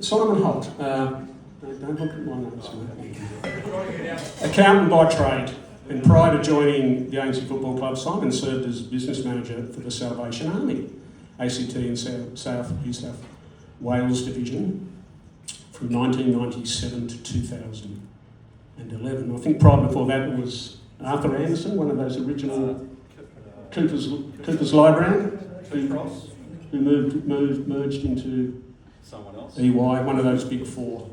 Simon Holt. Don't look at my notes, mate. Accountant by trade. And prior to joining the ANC Football Club, Simon served as business manager for the Salvation Army, ACT and South New South Wales Division, from 1997 to 2011. I think prior before that it was Arthur Anderson, one of those original Cooper's Librarian, who merged into someone else. EY, one of those big four.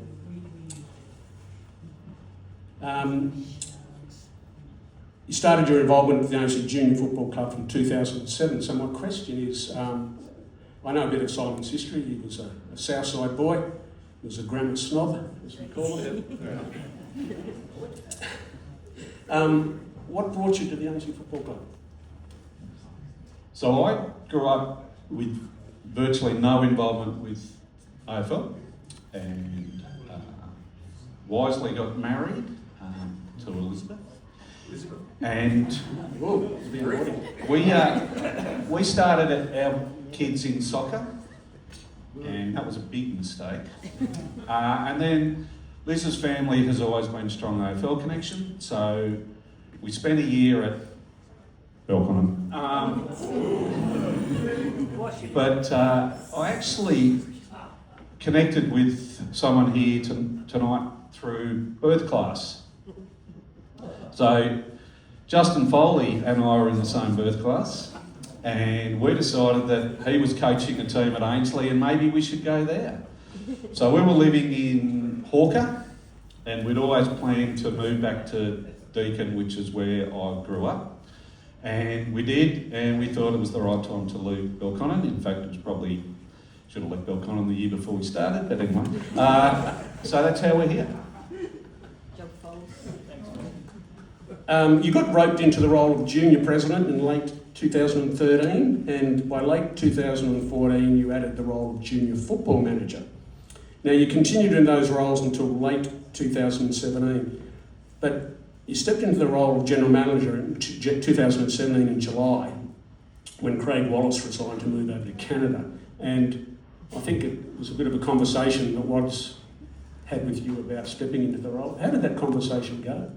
You started your involvement with the ANC Junior Football Club from 2007. So my question is, I know a bit of Simon's history. He was a Southside boy. He was a grammar snob, as we call it. What brought you to the ANC Football Club? So I grew up with virtually no involvement with AFL and wisely got married to Elizabeth. And we started our kids in soccer, and that was a big mistake. And then Liz's family has always been a strong AFL connection, so we spent a year at Belconnen. But I actually connected with someone here tonight through birth class. So Justin Foley and I were in the same birth class, and we decided that he was coaching a team at Ainslie and maybe we should go there. So we were living in Hawker, and we'd always planned to move back to Deakin, which is where I grew up. And we did, and we thought it was the right time to leave Belconnen. In fact, it was probably, should have left Belconnen the year before we started, but anyway. So that's how we're here. You got roped into the role of junior president in late 2013, and by late 2014 you added the role of junior football manager. Now you continued in those roles until late 2017, but you stepped into the role of general manager in 2017 in July, when Craig Wallace resigned to move over to Canada. And I think it was a bit of a conversation that Wallace had with you about stepping into the role. How did that conversation go?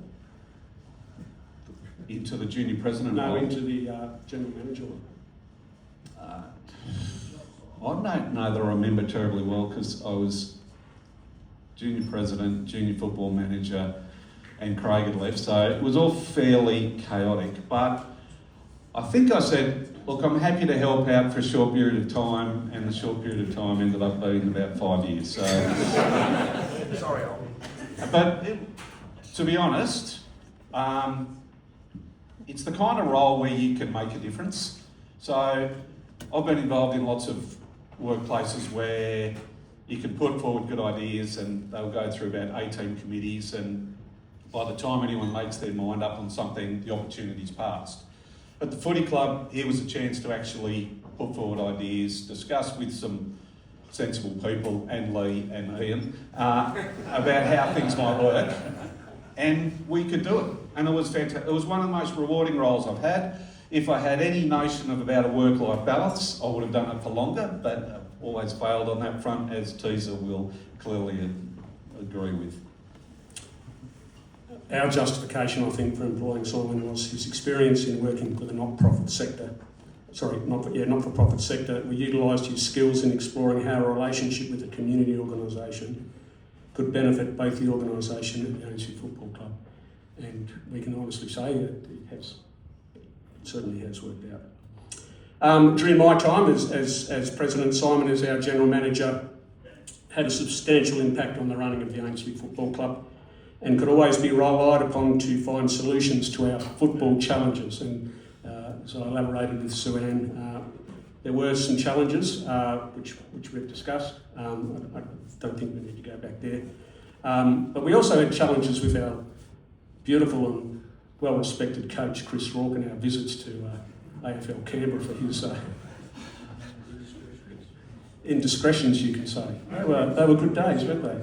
Into the junior president? No, into the general manager. I don't know that I remember terribly well, because I was junior president, junior football manager, and Craig had left, so it was all fairly chaotic. But I think I said, look, I'm happy to help out for a short period of time, and the short period of time ended up being about 5 years. So, sorry, but to be honest, it's the kind of role where you can make a difference. So I've been involved in lots of workplaces where you can put forward good ideas and they'll go through about 18 committees, and by the time anyone makes their mind up on something, the opportunity's passed. At the footy club, here was a chance to actually put forward ideas, discuss with some sensible people, and Lee and Ian, about how things might work, and we could do it. And it was fantastic. It was one of the most rewarding roles I've had. If I had any notion of about a work-life balance, I would have done it for longer, but I've always failed on that front, as Teaser will clearly agree with. Our justification, I think, for employing Simon was his experience in working with the not-for-profit sector. Not-for-profit sector. We utilised his skills in exploring how a relationship with a community organisation could benefit both the organisation and the ANC Football Club. And we can honestly say that it certainly has worked out. During my time as President, Simon, as our General Manager, had a substantial impact on the running of the ANC Football Club, and could always be relied upon to find solutions to our football challenges. And as I elaborated with Sue-Ann, there were some challenges which we've discussed. I don't think we need to go back there. But we also had challenges with our beautiful and well-respected coach, Chris Rourke, and our visits to AFL Canberra for his indiscretions, you can say. They were good days, weren't they?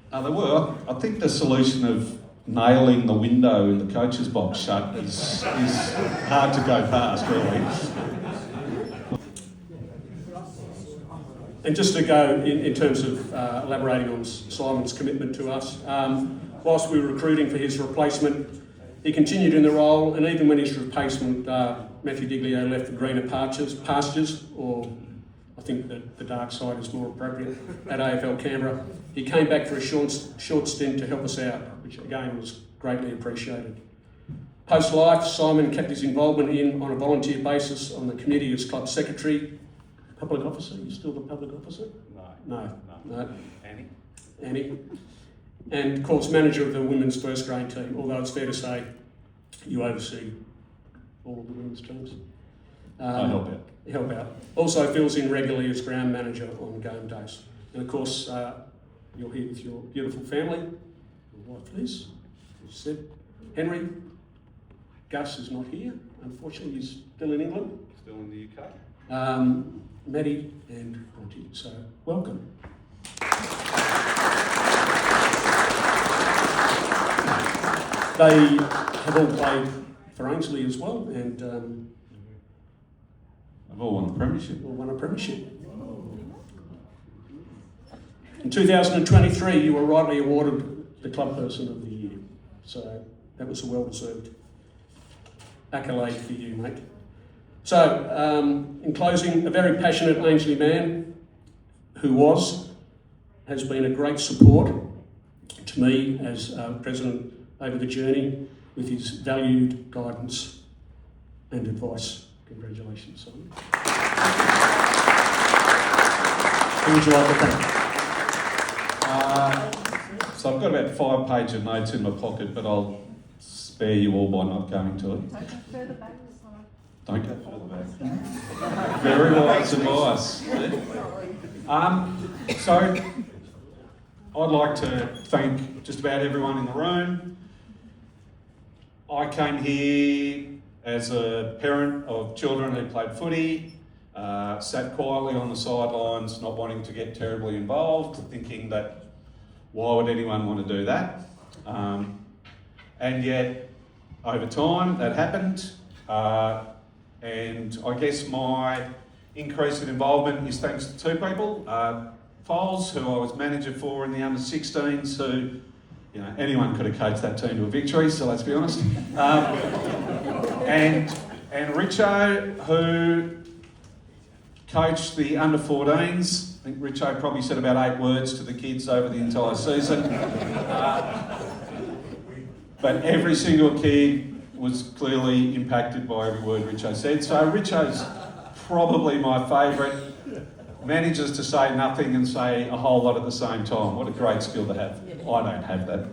They were. I think the solution of nailing the window in the coach's box shut is hard to go past, really. And just to go in terms of elaborating on Simon's commitment to us, whilst we were recruiting for his replacement, he continued in the role, and even when his replacement, Matthew Diglio, left for greener pastures, or I think that the dark side is more appropriate, at AFL Canberra, he came back for a short stint to help us out, which again was greatly appreciated. Post-life, Simon kept his involvement on a volunteer basis on the committee as club secretary. Public officer? You still the public officer? No. Annie. And of course, manager of the women's first grade team, although it's fair to say you oversee all of the women's teams. I help out. Help out. Also fills in regularly as ground manager on game days. And of course, you're here with your beautiful family. Your wife Liz, as said. Henry. Gus is not here. Unfortunately, he's still in England. Still in the UK. Maddie and Monty. So, welcome. They have all played for Ainsley as well, and I've all won the premiership. all won a premiership. In 2023, you were rightly awarded the Club Person of the Year. So, that was a well-deserved accolade for you, mate. So, in closing, a very passionate Ainsley man who has been a great support to me as president over the journey with his valued guidance and advice. Congratulations, Simon. Who would you like to thank? So I've got about 5 pages of notes in my pocket, but I'll spare you all by not going to it. Don't go further back, Simon. Don't go further back. Very wise advice. So I'd like to thank just about everyone in the room. I came here as a parent of children who played footy, sat quietly on the sidelines, not wanting to get terribly involved, thinking that why would anyone want to do that? And yet, over time, that happened. And I guess my increase in involvement is thanks to 2 people. Foles, who I was manager for in the under-16s, who, you know, anyone could have coached that team to a victory, so let's be honest. And Richo, who coached the under-14s. I think Richo probably said about 8 words to the kids over the entire season. But every single kid was clearly impacted by every word Richo said. So Richo's probably my favourite. Manages to say nothing and say a whole lot at the same time. What a great skill to have. I don't have that.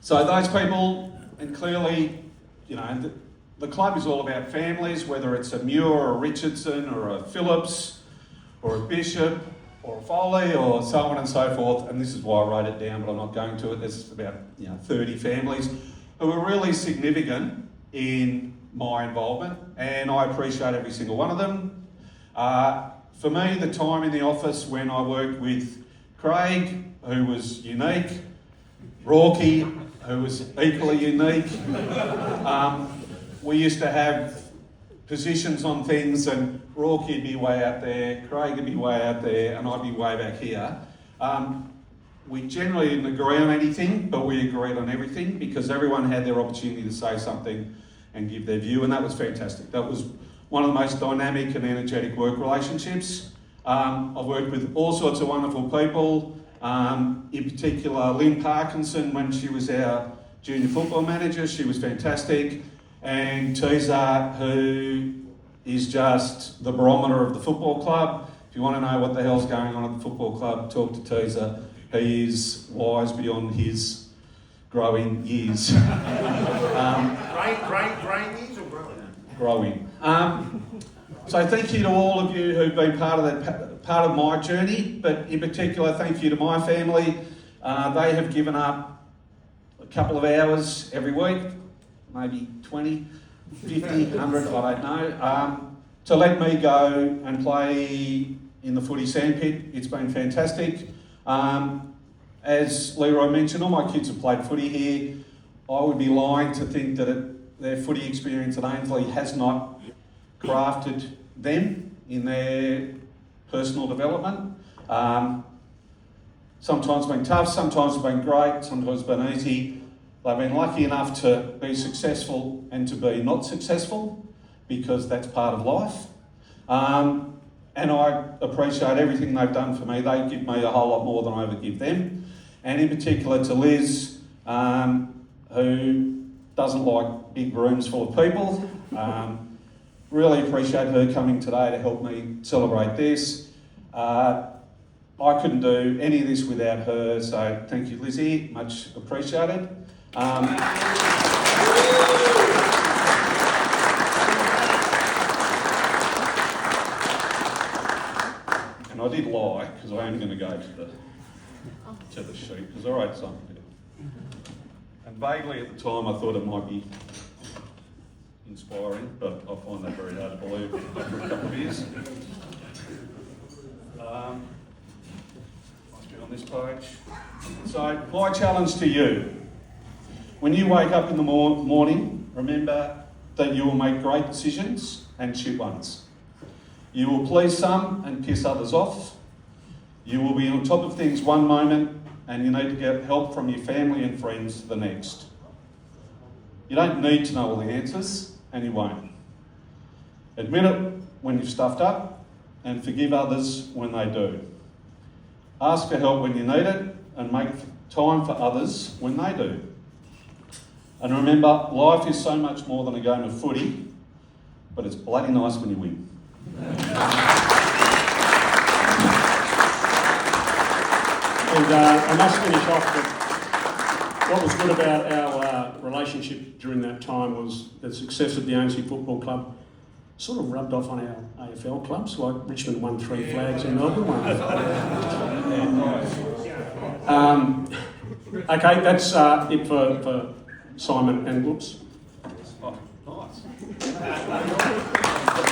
So those people, and clearly, you know, the club is all about families, whether it's a Muir or a Richardson or a Phillips or a Bishop or a Foley or so on and so forth. And this is why I wrote it down, but I'm not going to it. There's about 30 families who are really significant in my involvement, and I appreciate every single one of them. For me, the time in the office when I worked with Craig, who was unique, Rawkie, who was equally unique. We used to have positions on things, and Rawkie would be way out there, Craig would be way out there, and I'd be way back here. We generally didn't agree on anything, but we agreed on everything because everyone had their opportunity to say something and give their view, and that was fantastic. That was one of the most dynamic and energetic work relationships. I've worked with all sorts of wonderful people, in particular Lynn Parkinson when she was our junior football manager. She was fantastic. And Teaser, who is just the barometer of the football club. If you want to know what the hell's going on at the football club, talk to Teaser. He is wise beyond his growing years. Growing years or growing? Growing. So thank you to all of you who've been part of my journey, but in particular, thank you to my family. They have given up a couple of hours every week, maybe 20, 50, 100, I don't know, to let me go and play in the footy sandpit. It's been fantastic. As Leroy mentioned, all my kids have played footy here. I would be lying to think that their footy experience at Ainsley has not crafted them in their personal development. Sometimes been tough, sometimes been great, sometimes been easy. They've been lucky enough to be successful and to be not successful, because that's part of life. And I appreciate everything they've done for me. They give me a whole lot more than I ever give them. And in particular to Liz, who doesn't like big rooms full of people. Really appreciate her coming today to help me celebrate this. I couldn't do any of this without her, so thank you, Lizzie, much appreciated. And I did lie, because I am going to go to the sheet, because I wrote something down. And vaguely at the time I thought it might be inspiring, but I find that very hard to believe after a couple of years. Must be on this page. So, my challenge to you: when you wake up in the morning, remember that you will make great decisions and shit ones. You will please some and piss others off. You will be on top of things one moment and you need to get help from your family and friends the next. You don't need to know all the answers, and you won't. Admit it when you've stuffed up and forgive others when they do. Ask for help when you need it and make time for others when they do. And remember, life is so much more than a game of footy, but it's bloody nice when you win. And I must finish off with what was good about our relationship during that time was the success of the ANC Football Club sort of rubbed off on our AFL clubs, like Richmond won 3 flags and Melbourne won. Okay, that's it for Simon and whoops.